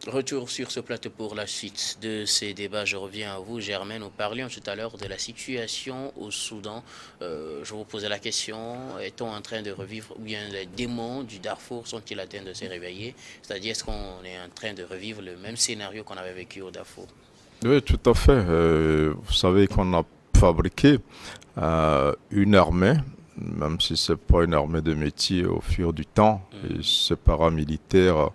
Retour sur ce plateau pour la suite de ces débats. Je reviens à vous, Germaine. Nous parlions tout à l'heure de la situation au Soudan. Je vous posais la question, est-on en train de revivre, ou bien les démons du Darfour sont-ils atteints de se réveiller? C'est-à-dire, est-ce qu'on est en train de revivre le même scénario qu'on avait vécu au Darfour? Oui, tout à fait. Vous savez qu'on a fabriqué une armée, même si c'est pas une armée de métier au fur du temps. Et ces paramilitaires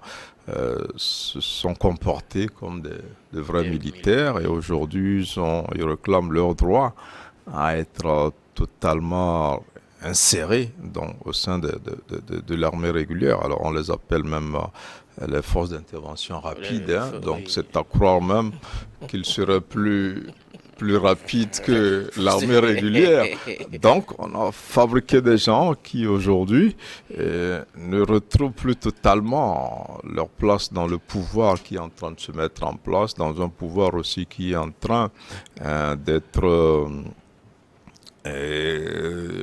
se sont comportés comme de vrais Des militaires et aujourd'hui ils réclament leur droit à être totalement insérés au sein de l'armée régulière. Alors on les appelle même les forces d'intervention rapide, hein. Donc oui. c'est à croire même qu'ils seraient plus rapides que l'armée régulière. Donc on a fabriqué des gens qui aujourd'hui ne retrouvent plus totalement leur place dans le pouvoir qui est en train de se mettre en place, dans un pouvoir aussi qui est en train d'être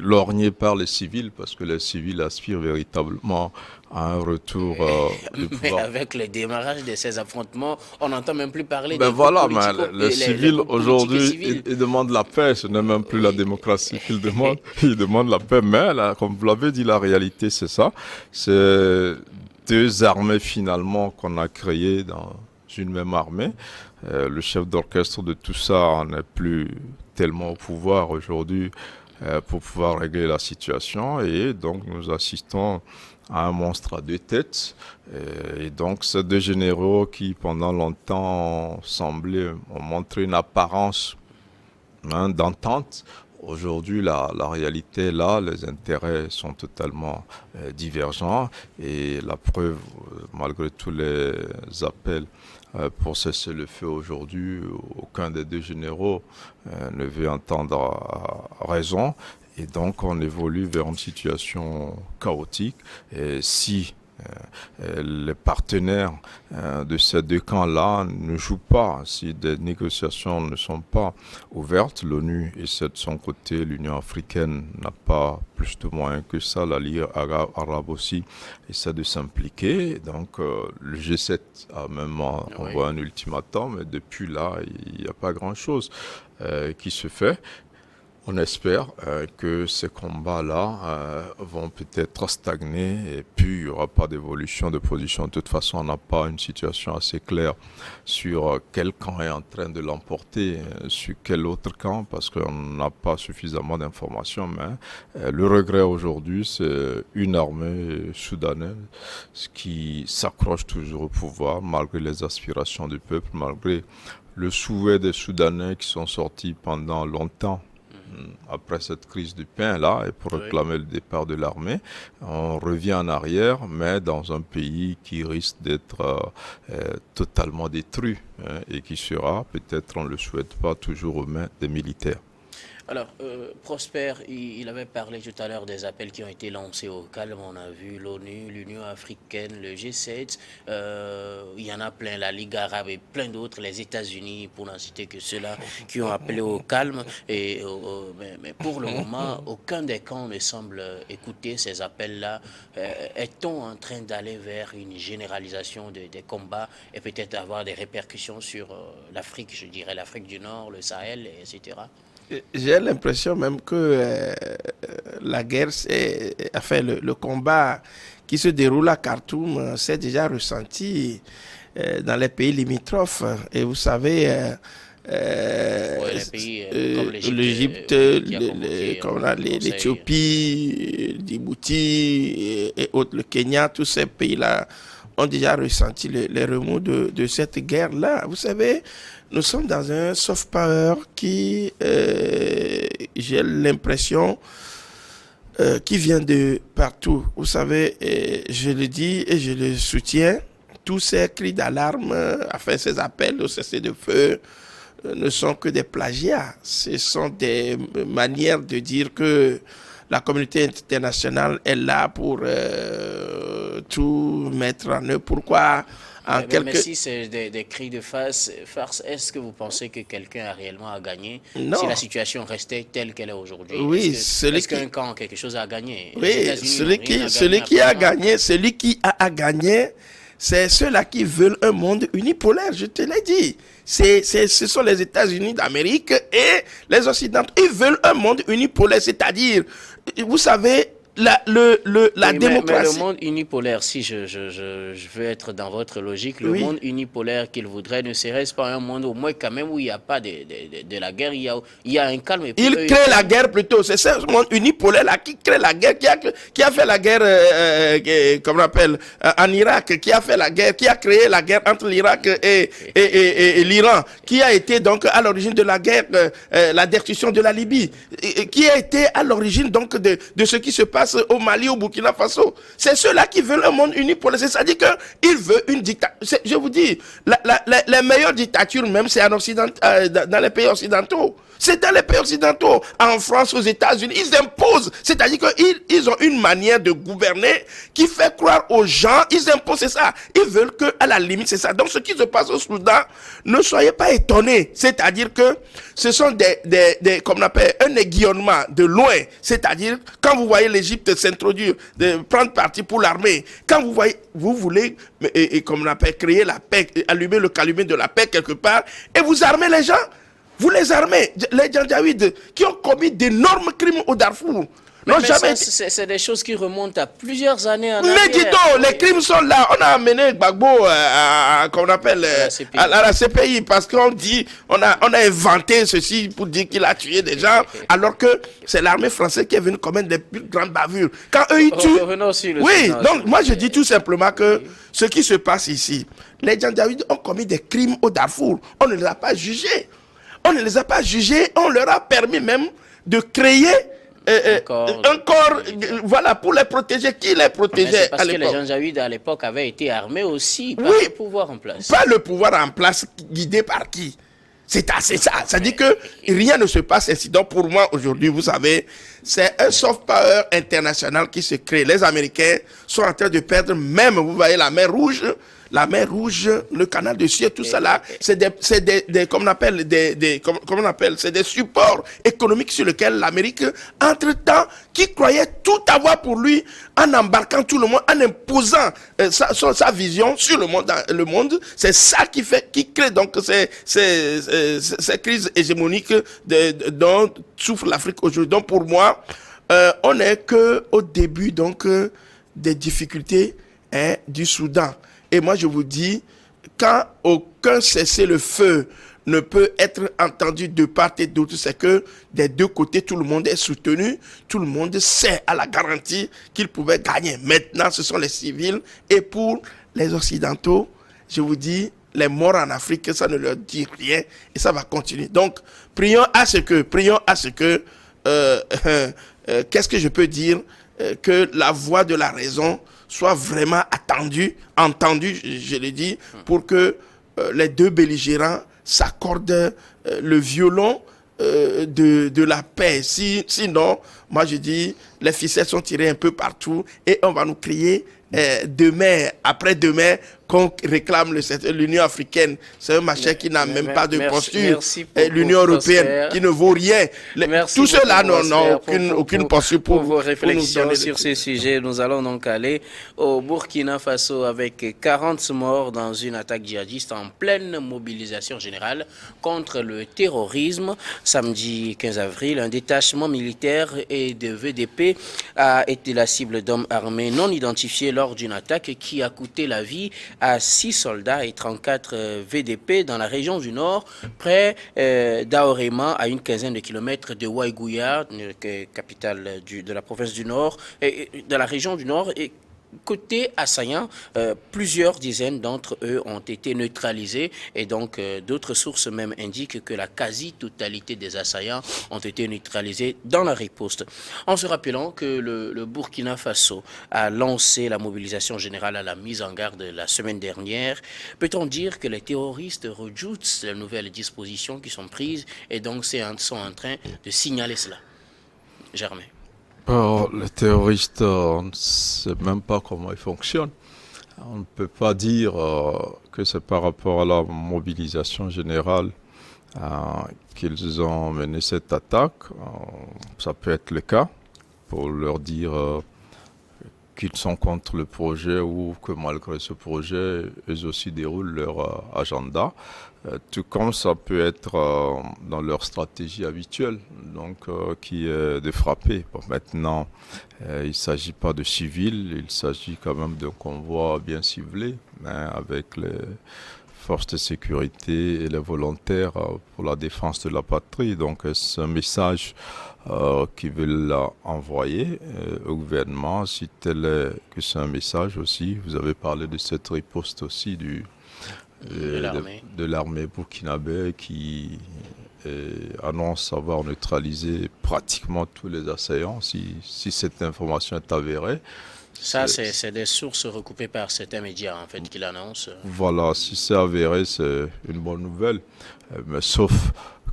lorgné par les civils, parce que les civils aspirent véritablement à un retour du Mais pouvoir. avec le démarrage de ces affrontements, on n'entend même plus parler Ben des groupes voilà, mais politiques, les les civils groupes politiques et aujourd'hui, civils. ils demandent la paix, ce n'est même plus la Oui. démocratie qu'ils demandent, ils demandent la paix. Mais là, comme vous l'avez dit, la réalité c'est ça, c'est deux armées finalement qu'on a créées dans une même armée. Le chef d'orchestre de tout ça n'est plus tellement au pouvoir aujourd'hui pour pouvoir régler la situation et donc nous assistons à un monstre à deux têtes. Et donc, ces deux généraux qui, pendant longtemps, semblaient ont montré une apparence d'entente. Aujourd'hui, la réalité est là, les intérêts sont totalement divergents et la preuve, malgré tous les appels pour cesser le feu aujourd'hui, aucun des deux généraux ne veut entendre raison et donc on évolue vers une situation chaotique. Et si les partenaires de ces deux camps-là ne jouent pas, si des négociations ne sont pas ouvertes, l'ONU essaie de son côté, l'Union africaine n'a pas plus de moyens que ça, la Ligue arabe aussi essaie de s'impliquer, donc le G7 a même Oui. envoyé un ultimatum, mais depuis là, il n'y a pas grand-chose qui se fait. On espère que ces combats-là vont peut-être stagner et puis il n'y aura pas d'évolution de position. De toute façon, on n'a pas une situation assez claire sur quel camp est en train de l'emporter, sur quel autre camp, parce qu'on n'a pas suffisamment d'informations. Mais le regret aujourd'hui, c'est une armée soudanaise qui s'accroche toujours au pouvoir, malgré les aspirations du peuple, malgré le souhait des Soudanais qui sont sortis pendant longtemps après cette crise du pain-là, et pour Oui. réclamer le départ de l'armée, on revient en arrière, mais dans un pays qui risque d'être totalement détruit et qui sera, peut-être on ne le souhaite pas, toujours aux mains des militaires. Alors, Prosper, il avait parlé tout à l'heure des appels qui ont été lancés au calme. On a vu l'ONU, l'Union africaine, le G7. Il y en a plein, la Ligue arabe et plein d'autres, les États-Unis, pour n'en citer que ceux-là, qui ont appelé au calme. Mais pour le moment, aucun des camps ne semble écouter ces appels-là. Est-on en train d'aller vers une généralisation des combats et peut-être avoir des répercussions sur l'Afrique, je dirais l'Afrique du Nord, le Sahel, etc. J'ai l'impression même que la guerre, enfin le combat qui se déroule à Khartoum s'est déjà ressenti dans les pays limitrophes. Et vous savez, Ouais, les pays comme l'Égypte l'Égypte, qui a convoqué le Conseil. l'Éthiopie, Djibouti et autres, le Kenya, tous ces pays-là ont déjà ressenti les remous de cette guerre-là. Vous savez, nous sommes dans un soft power qui, j'ai l'impression, qui vient de partout. Vous savez, je le dis et je le soutiens, tous ces cris d'alarme, enfin ces appels au cessez-le-feu, ne sont que des plagiats. Ce sont des manières de dire que la communauté internationale est là pour tout mettre en œuvre. Pourquoi en Mais quelques... si c'est des cris de farce, est-ce que vous pensez que quelqu'un a réellement à gagner si la Non. situation restait telle qu'elle est aujourd'hui? Oui, Est-ce qu'un camp a quelque chose à gagner? Les oui, États-Unis n'ont rien à gagner celui qui a apparemment. gagné, celui qui a à gagner, c'est ceux-là qui veulent un monde unipolaire, je te l'ai dit. Ce sont les États-Unis d'Amérique et les Occidentaux. Ils veulent un monde unipolaire, c'est-à-dire, vous savez, la démocratie. Mais le monde unipolaire, si je veux être dans votre logique, le monde unipolaire qu'il voudrait ne serait-ce pas un monde au moins quand même où il n'y a pas de la guerre, il y a un calme. Et il crée la guerre plutôt, c'est ce monde unipolaire là qui crée la guerre, qui a fait la guerre, comme on appelle, en Irak, qui a fait la guerre, qui a créé la guerre entre l'Irak et l'Iran, qui a été donc à l'origine de la guerre, la destruction de la Libye, qui a été à l'origine donc de ce qui se passe au Mali, au Burkina Faso. C'est ceux-là qui veulent un monde unipolaire. C'est-à-dire qu'ils veulent une dictature. Je vous dis, les meilleures dictatures même, c'est dans les pays occidentaux. C'est dans les pays occidentaux, en France, aux États-Unis, ils imposent. C'est-à-dire qu'ils ont une manière de gouverner qui fait croire aux gens, ils imposent, c'est ça. Ils veulent que, à la limite, c'est ça. Donc, ce qui se passe au Soudan, ne soyez pas étonnés. C'est-à-dire que ce sont comme on appelle, un aiguillonnement de loin. C'est-à-dire, quand vous voyez l'Égypte s'introduire, de prendre parti pour l'armée, quand vous voyez, vous voulez, comme on appelle, créer la paix, allumer le calumet de la paix quelque part, et vous armez les gens. Vous les armez, les Janjaouides qui ont commis d'énormes crimes au Darfour. C'est des choses qui remontent à plusieurs années en arrière. Mais dis donc, les crimes sont là. On a amené Gbagbo qu'on appelle à la CPI parce qu'on dit, on a inventé ceci pour dire qu'il a tué des gens, alors que c'est l'armée française qui est venue commettre des plus grandes bavures. Quand eux ils tuent. Oui, donc moi je dis tout simplement que ce qui se passe ici, les Janjaouides ont commis des crimes au Darfour. On ne les a pas jugés. On ne les a pas jugés, on leur a permis même de créer un corps, voilà, pour les protéger. Qui les protégeait à l'époque? Parce que les Janjaouides à l'époque avaient été armés aussi par le pouvoir en place. Pas le pouvoir en place, guidé par qui? C'est assez ça. Ça dit que rien ne se passe ainsi. Donc pour moi, aujourd'hui, vous savez, c'est un soft power international qui se crée. Les Américains sont en train de perdre même, vous voyez, la mer Rouge, le canal de Suez, tout ça là, c'est des comme on appelle, comment on appelle, c'est des supports économiques sur lesquels l'Amérique, entre-temps, qui croyait tout avoir pour lui, en embarquant tout le monde, en imposant sa vision sur le monde, c'est ça qui crée donc ces crises hégémoniques dont souffre l'Afrique aujourd'hui. Donc pour moi, on n'est qu'au début donc des difficultés du Soudan. Et moi, je vous dis, quand aucun cessez-le-feu ne peut être entendu de part et d'autre, c'est que des deux côtés, tout le monde est soutenu, tout le monde sait à la garantie qu'il pouvait gagner. Maintenant, ce sont les civils. Et pour les Occidentaux, je vous dis, les morts en Afrique, ça ne leur dit rien et ça va continuer. Donc, prions à ce que, qu'est-ce que je peux dire, que la voix de la raison soit vraiment entendue, je l'ai dit, pour que les deux belligérants s'accordent le violon de la paix. Sinon, moi je dis, les ficelles sont tirées un peu partout et on va nous crier demain, après-demain, qu'on réclame l'Union africaine. C'est un machin qui n'a même pas de posture. L'Union européenne qui ne vaut rien. Tout cela n'ont aucune posture pour vos réflexions sur ce sujet. Nous allons donc aller au Burkina Faso avec 40 morts dans une attaque djihadiste en pleine mobilisation générale contre le terrorisme. Samedi 15 avril, un détachement militaire et de VDP a été la cible d'hommes armés non identifiés lors d'une attaque qui a coûté la vie à 6 soldats et 34 VDP dans la région du Nord, près d'Aorema, à une quinzaine de kilomètres de Waigouya, capitale de la province du Nord, et de la région du Nord. Et côté assaillant, plusieurs dizaines d'entre eux ont été neutralisés et donc d'autres sources même indiquent que la quasi-totalité des assaillants ont été neutralisés dans la riposte. En se rappelant que le Burkina Faso a lancé la mobilisation générale à la mise en garde la semaine dernière, peut-on dire que les terroristes redoutent les nouvelles dispositions qui sont prises et donc sont en train de signaler cela? Germain. Les terroristes, on ne sait même pas comment ils fonctionnent. On ne peut pas dire que c'est par rapport à la mobilisation générale qu'ils ont mené cette attaque. Ça peut être le cas pour leur dire qu'ils sont contre le projet ou que malgré ce projet, eux aussi déroulent leur agenda. Tout comme ça peut être dans leur stratégie habituelle, donc qui est de frapper. Bon, maintenant, il ne s'agit pas de civils, il s'agit quand même d'un convoi bien ciblé, hein, avec les forces de sécurité et les volontaires pour la défense de la patrie. Donc c'est un message qu'ils veulent envoyer au gouvernement, si tel est que c'est un message aussi. Vous avez parlé de cette riposte aussi de l'armée burkinabé qui annonce avoir neutralisé pratiquement tous les assaillants, si cette information est avérée. Ça, c'est des sources recoupées par certains médias, en fait, qui l'annoncent. Voilà, si c'est avéré, c'est une bonne nouvelle. Mais sauf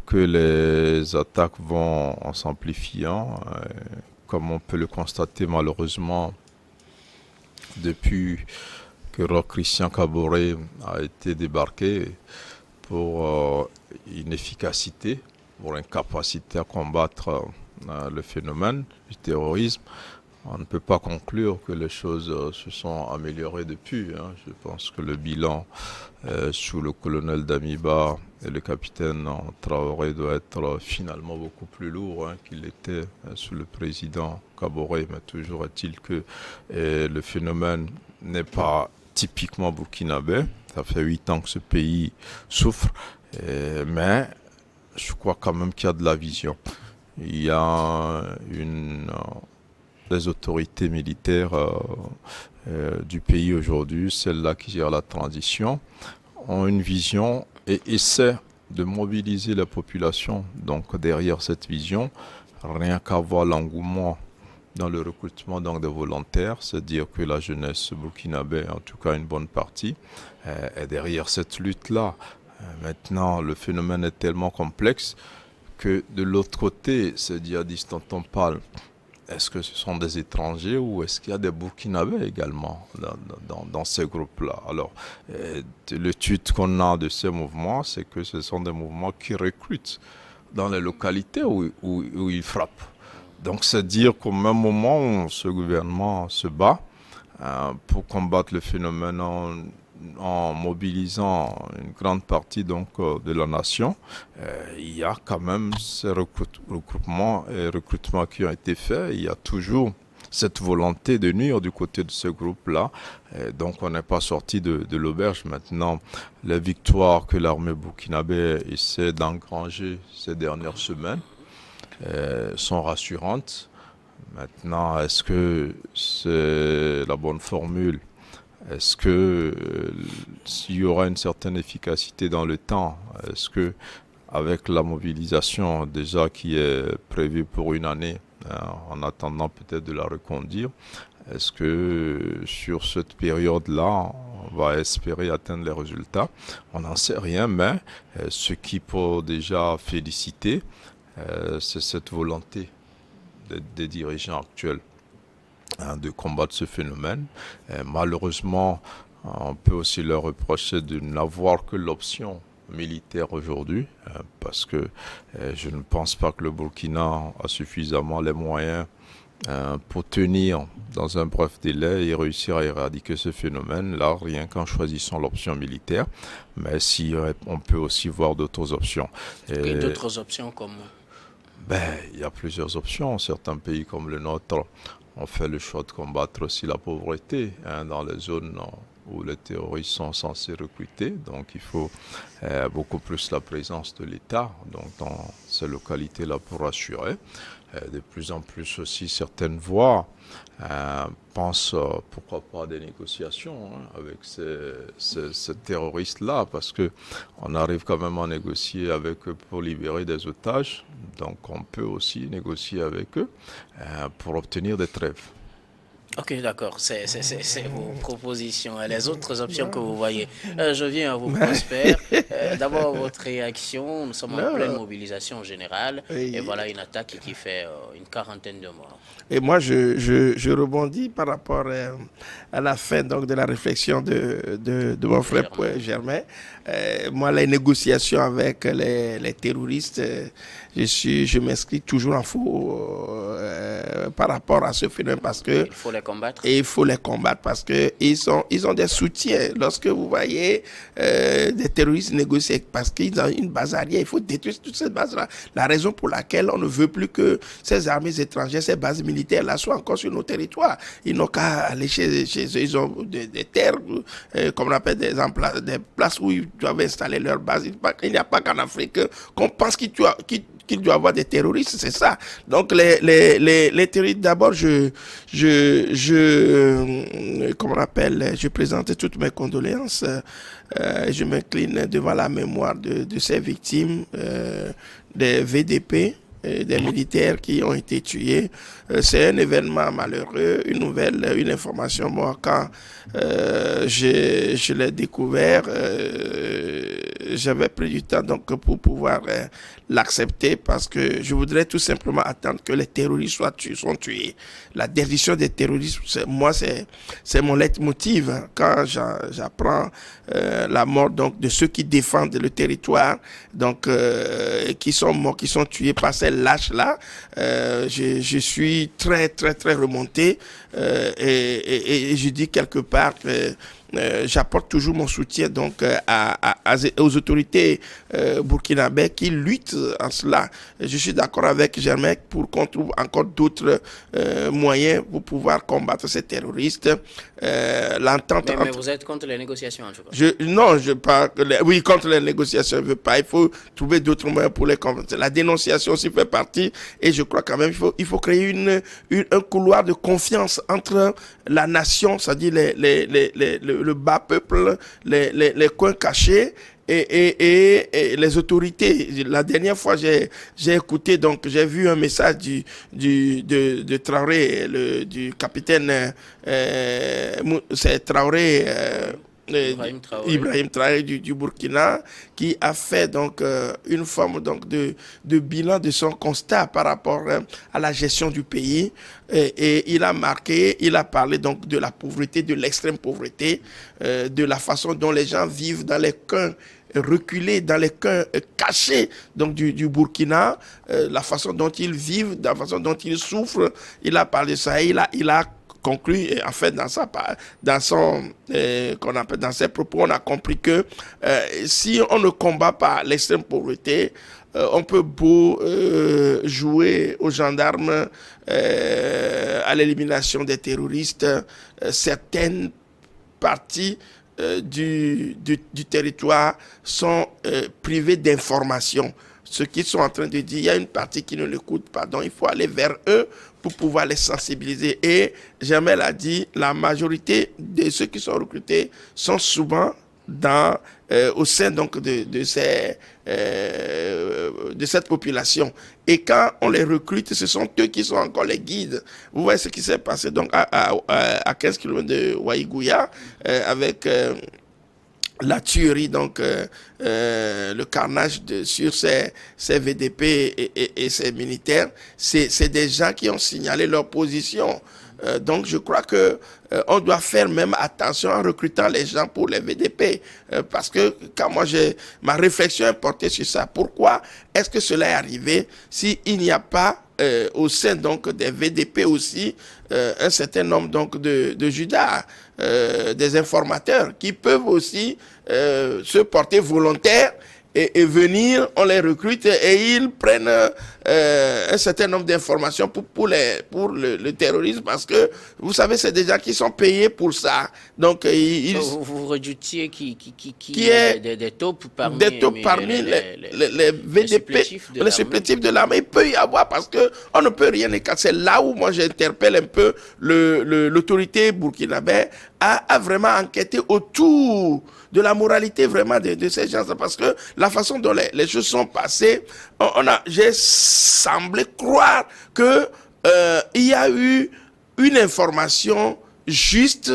que les attaques vont en s'amplifiant, comme on peut le constater malheureusement depuis que Roch Christian Kaboré a été débarqué pour inefficacité, pour incapacité à combattre le phénomène du terrorisme. On ne peut pas conclure que les choses se sont améliorées depuis. Je pense que le bilan sous le colonel Damiba et le capitaine Traoré doit être finalement beaucoup plus lourd qu'il était sous le président Kaboré. Mais toujours est-il que le phénomène n'est pas typiquement burkinabé. Ça fait 8 ans que ce pays souffre. Mais je crois quand même qu'il y a de la vision. Il y a les autorités militaires du pays aujourd'hui, celles-là qui gèrent la transition, ont une vision et essaient de mobiliser la population. Donc derrière cette vision, rien qu'à voir l'engouement dans le recrutement donc, des volontaires, c'est-à-dire que la jeunesse burkinabé, en tout cas une bonne partie, est derrière cette lutte-là. Maintenant, le phénomène est tellement complexe que de l'autre côté, ces djihadistes dont on parle, est-ce que ce sont des étrangers ou est-ce qu'il y a des Burkinabés également dans ces groupes-là? Alors, l'étude qu'on a de ces mouvements, c'est que ce sont des mouvements qui recrutent dans les localités où ils frappent. Donc, c'est dire qu'au même moment où ce gouvernement se bat pour combattre le phénomène en mobilisant une grande partie donc de la nation, il y a quand même ces regroupements et recrutements qui ont été faits. Il y a toujours cette volonté de nuire du côté de ce groupe-là. Donc on n'est pas sorti de l'auberge. Maintenant, les victoires que l'armée burkinabé essaie d'engranger ces dernières semaines sont rassurantes. Maintenant, est-ce que c'est la bonne formule? Est-ce que s'il y aura une certaine efficacité dans le temps, est-ce que avec la mobilisation déjà qui est prévue pour une année, en attendant peut-être de la reconduire, est-ce que sur cette période-là, on va espérer atteindre les résultats? On n'en sait rien, mais ce qui peut déjà féliciter, c'est cette volonté des dirigeants actuels de combattre ce phénomène. Malheureusement, on peut aussi leur reprocher de n'avoir que l'option militaire aujourd'hui, parce que je ne pense pas que le Burkina a suffisamment les moyens pour tenir dans un bref délai et réussir à éradiquer ce phénomène-là, rien qu'en choisissant l'option militaire. Mais si on peut aussi voir d'autres options. Et d'autres options comme... Il y a plusieurs options. Certains pays comme le nôtre ont fait le choix de combattre aussi la pauvreté dans les zones où les terroristes sont censés recruter. Donc il faut beaucoup plus la présence de l'État dans ces localités-là pour assurer. De plus en plus aussi certaines voix pensent pourquoi pas à des négociations avec ces terroristes-là, parce qu'on arrive quand même à négocier avec eux pour libérer des otages. Donc on peut aussi négocier avec eux pour obtenir des trêves. Ok, d'accord, c'est vos propositions. Les autres options que vous voyez. Je viens à vous, Prosper. D'abord, votre réaction, nous sommes en Non. pleine mobilisation générale, Oui. et voilà une attaque qui fait une quarantaine de morts. Et moi, je rebondis par rapport à la fin donc, de la réflexion de mon frère Germain. Moi, les négociations avec les terroristes, je m'inscris toujours en faux par rapport à ce phénomène parce que Il faut les combattre. et il faut les combattre parce que ils ont des soutiens. Lorsque vous voyez des terroristes négocier parce qu'ils ont une base arrière, il faut détruire toute cette base-là. La raison pour laquelle on ne veut plus que ces armées étrangères, ces bases militaires-là soient encore sur nos territoires. Ils n'ont qu'à aller chez eux. Ils ont des terres, comme on appelle des places où ils doivent installer leur base. Il n'y a pas qu'en Afrique qu'on pense qu'il doit avoir des terroristes, c'est ça. Donc les terroristes, d'abord, comment on appelle, je présente toutes mes condoléances. Je m'incline devant la mémoire de ces victimes des VDP, des militaires qui ont été tués. C'est un événement malheureux, une information. Moi, quand je l'ai découvert, j'avais pris du temps donc pour pouvoir l'accepter parce que je voudrais tout simplement attendre que les terroristes soient tués. La décision des terroristes, moi, c'est mon leitmotiv. Quand j'apprends la mort donc de ceux qui défendent le territoire, donc qui sont morts, qui sont tués par ces lâches-là, je suis très, très, très remonté et je dis quelque part que j'apporte toujours mon soutien donc aux autorités burkinabè qui luttent en cela. Je suis d'accord avec Germain pour qu'on trouve encore d'autres moyens pour pouvoir combattre ces terroristes. L'entente Mais vous êtes contre les négociations en tout cas. Oui, contre les négociations, je ne veux pas. Il faut trouver d'autres moyens pour les combattre. La dénonciation aussi fait partie et je crois quand même il faut créer un couloir de confiance entre la nation, c'est-à-dire le bas peuple, les coins cachés et les autorités. La dernière fois, j'ai écouté, donc j'ai vu un message de Traoré, du capitaine c'est Traoré. Ibrahim Traoré du Burkina, qui a fait donc une forme donc de bilan de son constat par rapport à la gestion du pays et il a parlé donc de la pauvreté, de l'extrême pauvreté, de la façon dont les gens vivent dans les coins reculés, dans les coins cachés donc du Burkina, la façon dont ils vivent, la façon dont ils souffrent. Il a parlé de ça et il a conclu, en fait, dans ses propos, on a compris que si on ne combat pas l'extrême pauvreté, on peut beau jouer aux gendarmes à l'élimination des terroristes, certaines parties du territoire sont privées d'informations. Ce qu'ils sont en train de dire, il y a une partie qui ne l'écoute pas, donc il faut aller vers eux pour pouvoir les sensibiliser. Et Jamel a dit, la majorité de ceux qui sont recrutés sont souvent au sein donc de cette population. Et quand on les recrute, ce sont eux qui sont encore les guides. Vous voyez ce qui s'est passé donc à 15 km de Waïgouya avec la tuerie, donc le carnage sur ces VDP et ces militaires. C'est des gens qui ont signalé leur position. Donc je crois que on doit faire même attention en recrutant les gens pour les VDP parce que quand ma réflexion est portée sur ça. Pourquoi est-ce que cela est arrivé s'il n'y a pas au sein donc des VDP aussi un certain nombre donc de Judas, des informateurs qui peuvent aussi se porter volontaires et venir, on les recrute et ils prennent un certain nombre d'informations pour le terrorisme parce que, vous savez, c'est des gens qui sont payés pour ça. Donc, vous redoutiez qui est des taupes parmi les VDP, les supplétifs de l'armée. Il peut y avoir parce qu'on ne peut rien écarter. C'est là où moi j'interpelle un peu l'autorité burkinabè à vraiment enquêter autour de la moralité vraiment de ces gens-là, parce que la façon dont les choses sont passées, j'ai semblé croire que il y a eu une information juste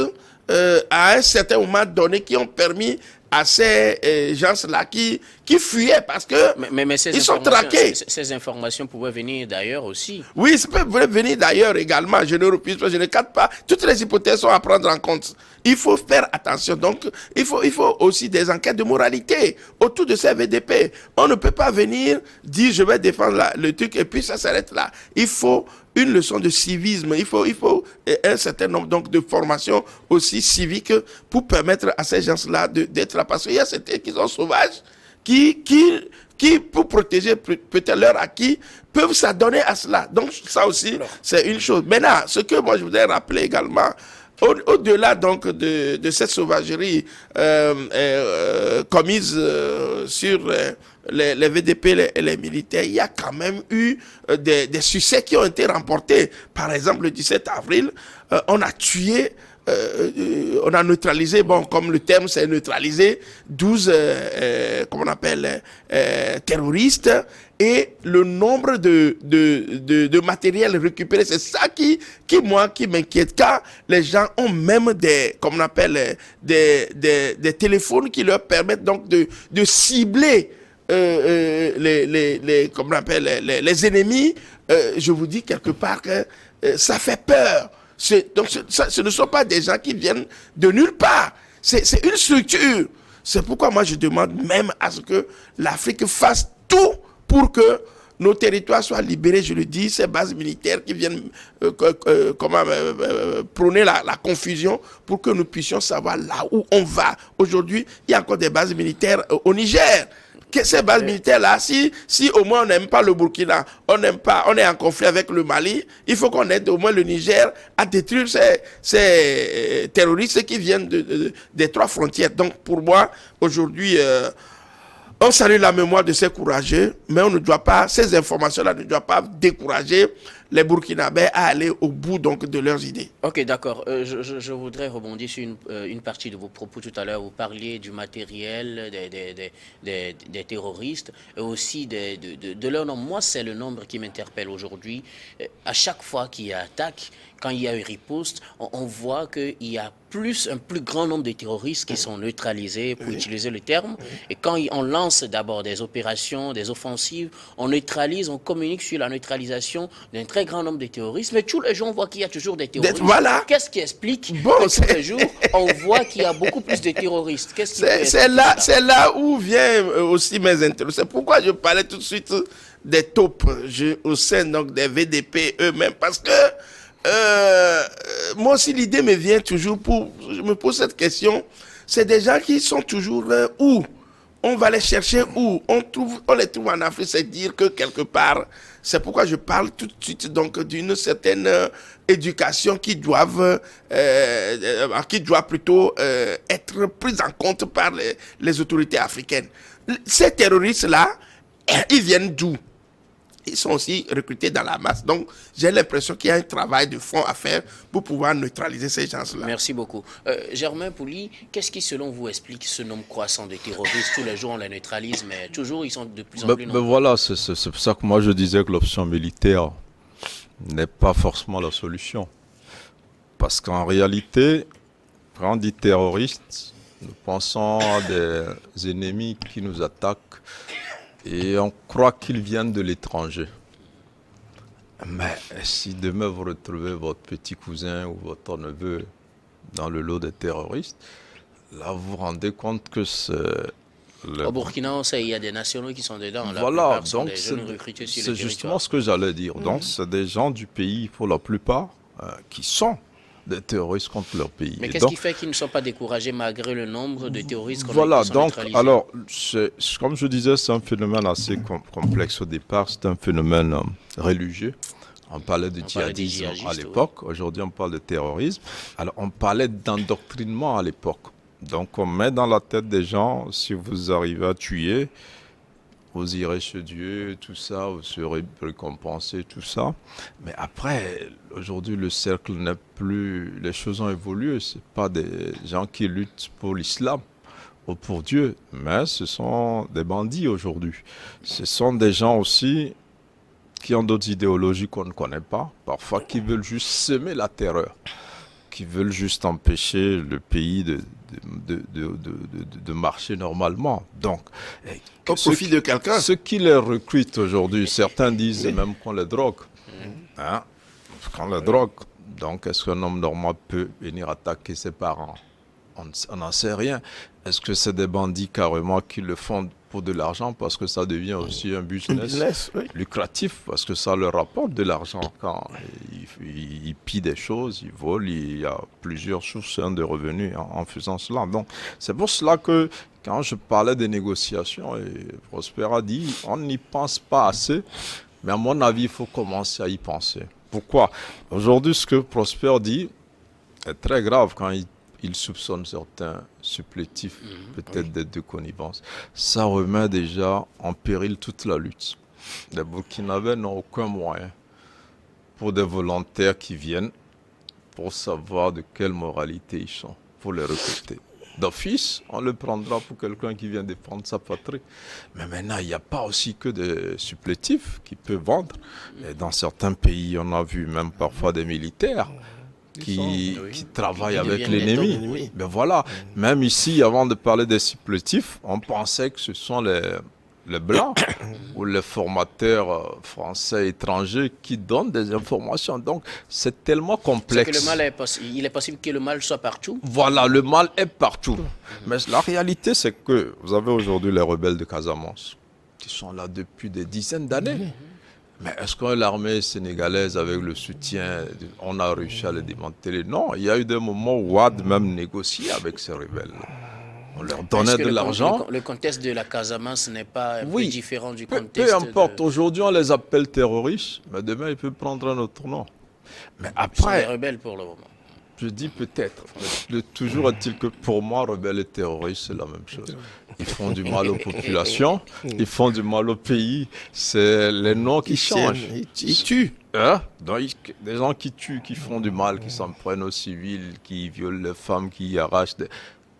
à un certain moment donné qui ont permis à ces gens-là qui fuyaient parce que Mais ces ils sont traqués. Ces informations pouvaient venir d'ailleurs aussi. Oui, ça peut venir d'ailleurs également. Je ne refuse pas, je ne cadre pas. Toutes les hypothèses sont à prendre en compte. Il faut faire attention. Donc, il faut aussi des enquêtes de moralité autour de ces VDP. On ne peut pas venir dire je vais défendre le truc et puis ça s'arrête là. Il faut une leçon de civisme. Il faut un certain nombre donc de formations aussi civiques pour permettre à ces gens-là d'être là. Parce qu'il y a certains qui sont sauvages, qui pour protéger peut-être leur acquis, peuvent s'adonner à cela. Donc ça aussi, c'est une chose. Maintenant, ce que moi je voudrais rappeler également, au-delà donc de cette sauvagerie commise sur les VDP et les militaires, il y a quand même eu des succès qui ont été remportés. Par exemple, le 17 avril, on a tué, on a neutralisé, bon, comme le terme c'est neutralisé, 12, comment on appelle, terroristes, et le nombre de matériel récupéré, c'est ça qui m'inquiète, car les gens ont même comme on appelle, des téléphones qui leur permettent donc de cibler comme on appelle, les ennemis. Je vous dis quelque part que ça fait peur. Donc ce ne sont pas des gens qui viennent de nulle part. C'est une structure. C'est pourquoi moi je demande même à ce que l'Afrique fasse tout pour que nos territoires soient libérés. Je le dis, ces bases militaires qui viennent prôner la confusion pour que nous puissions savoir là où on va. Aujourd'hui, il y a encore des bases militaires au Niger. Que ces bases militaires-là, si au moins on n'aime pas le Burkina, on est en conflit avec le Mali, il faut qu'on aide au moins le Niger à détruire ces terroristes qui viennent des 3 frontières. Donc pour moi, aujourd'hui, on salue la mémoire de ces courageux, mais on ne doit pas, ces informations-là ne doivent pas décourager les Burkinabés à aller au bout donc de leurs idées. Ok, d'accord. Je voudrais rebondir sur une partie de vos propos tout à l'heure. Vous parliez du matériel des terroristes et aussi de leur nombre. Moi, c'est le nombre qui m'interpelle aujourd'hui. À chaque fois qu'il y a attaque, quand il y a une riposte, on voit qu'il y a un plus grand nombre de terroristes qui sont neutralisés, pour utiliser le terme. Et quand on lance d'abord des opérations, des offensives, on neutralise, on communique sur la neutralisation d'un très grand nombre de terroristes. Mais tous les jours, on voit qu'il y a toujours des terroristes. Voilà. Qu'est-ce qui explique que tous les jours, on voit qu'il y a beaucoup plus de terroristes? C'est là où vient aussi mes intérêts. C'est pourquoi je parlais tout de suite des taupes au sein donc, des VDP eux-mêmes. Parce que moi aussi, l'idée me vient toujours je me pose cette question. C'est des gens qui sont toujours où? On va les chercher où? On les trouve en Afrique, c'est dire que quelque part, c'est pourquoi je parle tout de suite donc d'une certaine éducation qui doit plutôt être prise en compte par les autorités africaines. Ces terroristes-là, ils viennent d'où? Ils sont aussi recrutés dans la masse. Donc, j'ai l'impression qu'il y a un travail de fond à faire pour pouvoir neutraliser ces gens-là. Merci beaucoup. Germain Pouli, qu'est-ce qui, selon vous, explique ce nombre croissant de terroristes? Tous les jours, on les neutralise, mais toujours, ils sont de plus en plus nombreux. Voilà, c'est pour ça que moi, je disais que l'option militaire n'est pas forcément la solution. Parce qu'en réalité, quand on dit terroristes, nous pensons à des ennemis qui nous attaquent et on croit qu'ils viennent de l'étranger. Mais si demain vous retrouvez votre petit cousin ou votre neveu dans le lot des terroristes, là vous vous rendez compte que c'est... Au Burkina, on sait, il y a des nationaux qui sont dedans. Voilà, donc c'est justement ce que j'allais dire. Donc c'est des gens du pays, pour la plupart, qui sont des terroristes contre leur pays. Mais qu'est-ce qui fait qu'ils ne sont pas découragés malgré le nombre de terroristes qu'on Voilà, a qui sont donc, neutralisés? alors, comme je disais, c'est un phénomène assez complexe au départ. C'est un phénomène religieux. On parlait de djihadisme à l'époque. Oui. Aujourd'hui, on parle de terrorisme. Alors, on parlait d'endoctrinement à l'époque. Donc, on met dans la tête des gens, si vous arrivez à tuer, vous irez chez Dieu, tout ça, vous serez récompensé, tout ça. Mais après, aujourd'hui, le cercle n'est plus... Les choses ont évolué. Ce n'est pas des gens qui luttent pour l'islam ou pour Dieu, mais ce sont des bandits aujourd'hui. Ce sont des gens aussi qui ont d'autres idéologies qu'on ne connaît pas, parfois qui veulent juste semer la terreur, qui veulent juste empêcher le pays de de marcher normalement. Donc, Au profit de quelqu'un. Ceux qui les recrutent aujourd'hui, certains disent même qu'on les drogue. Hein? Qu'on les drogue. Donc, est-ce qu'un homme normal peut venir attaquer ses parents? On n'en sait rien. Est-ce que c'est des bandits carrément qui le font pour de l'argent, parce que ça devient aussi un business Oui. lucratif, parce que ça leur rapporte de l'argent quand ils pillent des choses, ils volent, il y a plusieurs sources de revenus en faisant cela. Donc c'est pour cela que quand je parlais des négociations, et Prosper a dit, on n'y pense pas assez, mais à mon avis, il faut commencer à y penser. Pourquoi? Aujourd'hui, ce que Prosper dit est très grave quand il soupçonne certains supplétifs, peut-être d'être de connivence. Ça remet déjà en péril toute la lutte. Les Burkinabés n'ont aucun moyen pour des volontaires qui viennent pour savoir de quelle moralité ils sont, pour les recruter. D'office, on le prendra pour quelqu'un qui vient défendre sa patrie. Mais maintenant, il n'y a pas aussi que des supplétifs qui peuvent vendre. Et dans certains pays, on a vu même parfois des militaires qui travaillent avec l'ennemi. Mais voilà, même ici, avant de parler des supplétifs, on pensait que ce sont les Blancs ou les formateurs français étrangers qui donnent des informations. Donc, c'est tellement complexe. C'est que le mal il est possible que le mal soit partout. Voilà, le mal est partout. Mais la réalité, c'est que vous avez aujourd'hui les rebelles de Casamance qui sont là depuis des dizaines d'années. Mais est-ce que l'armée sénégalaise, avec le soutien, on a réussi à les démanteler? Non, il y a eu des moments où Ouad même négociait avec ces rebelles. On leur donnait de l'argent. Le contexte de la Casamance n'est pas un peu différent du contexte peu importe, aujourd'hui on les appelle terroristes, mais demain ils peuvent prendre un autre nom. Mais après, ils sont des rebelles pour le moment. Je dis peut-être, mais toujours est-il que pour moi, rebelles et terroristes, c'est la même chose. Ils font du mal aux populations, ils font du mal au pays. C'est les noms qui changent. Ils tuent. Hein? Donc, des gens qui tuent, qui font du mal, qui s'en prennent aux civils, qui violent les femmes, qui arrachent des...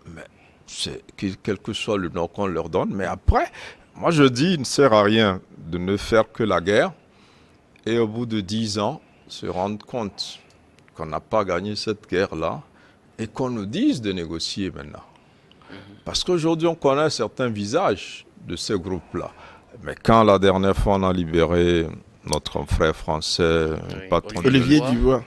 Mais c'est quel que soit le nom qu'on leur donne. Mais après, moi je dis, il ne sert à rien de ne faire que la guerre et au bout de 10 ans, se rendre compte qu'on n'a pas gagné cette guerre-là et qu'on nous dise de négocier maintenant. Parce qu'aujourd'hui, on connaît certains visages de ces groupes-là. Mais quand la dernière fois, on a libéré notre frère français, patron Olivier Dubois,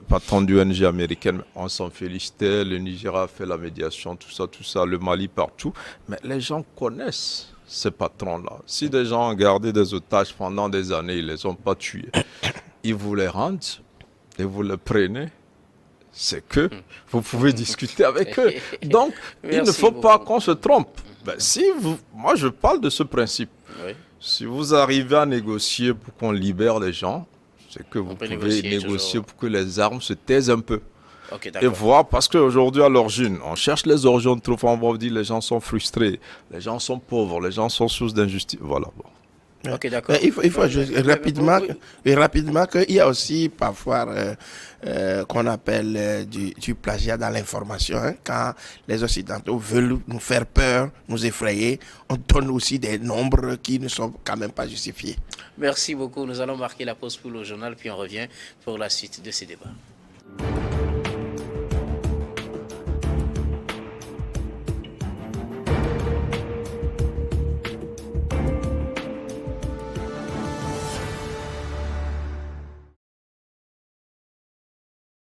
patron du ONG américaine, on s'en félicitait, le Nigeria a fait la médiation, tout ça, le Mali partout. Mais les gens connaissent ces patrons-là. Si des gens ont gardé des otages pendant des années, ils ne les ont pas tués, ils vous les rendent et vous les prenez, c'est que vous pouvez discuter avec eux. Donc, il ne faut pas qu'on se trompe. Ben, moi, je parle de ce principe. Oui. Si vous arrivez à négocier pour qu'on libère les gens, c'est que vous pouvez négocier pour que les armes se taisent un peu. Okay, et voir, parce qu'aujourd'hui, à l'origine, on cherche les origines, on trouve, on va dire les gens sont frustrés, les gens sont pauvres, les gens sont source d'injustice. Voilà. Bon. Okay, d'accord. Il faut ajouter rapidement qu'il y a aussi parfois qu'on appelle du plagiat dans l'information. Hein, quand les Occidentaux veulent nous faire peur, nous effrayer, on donne aussi des nombres qui ne sont quand même pas justifiés. Merci beaucoup. Nous allons marquer la pause pour le journal, puis on revient pour la suite de ces débats.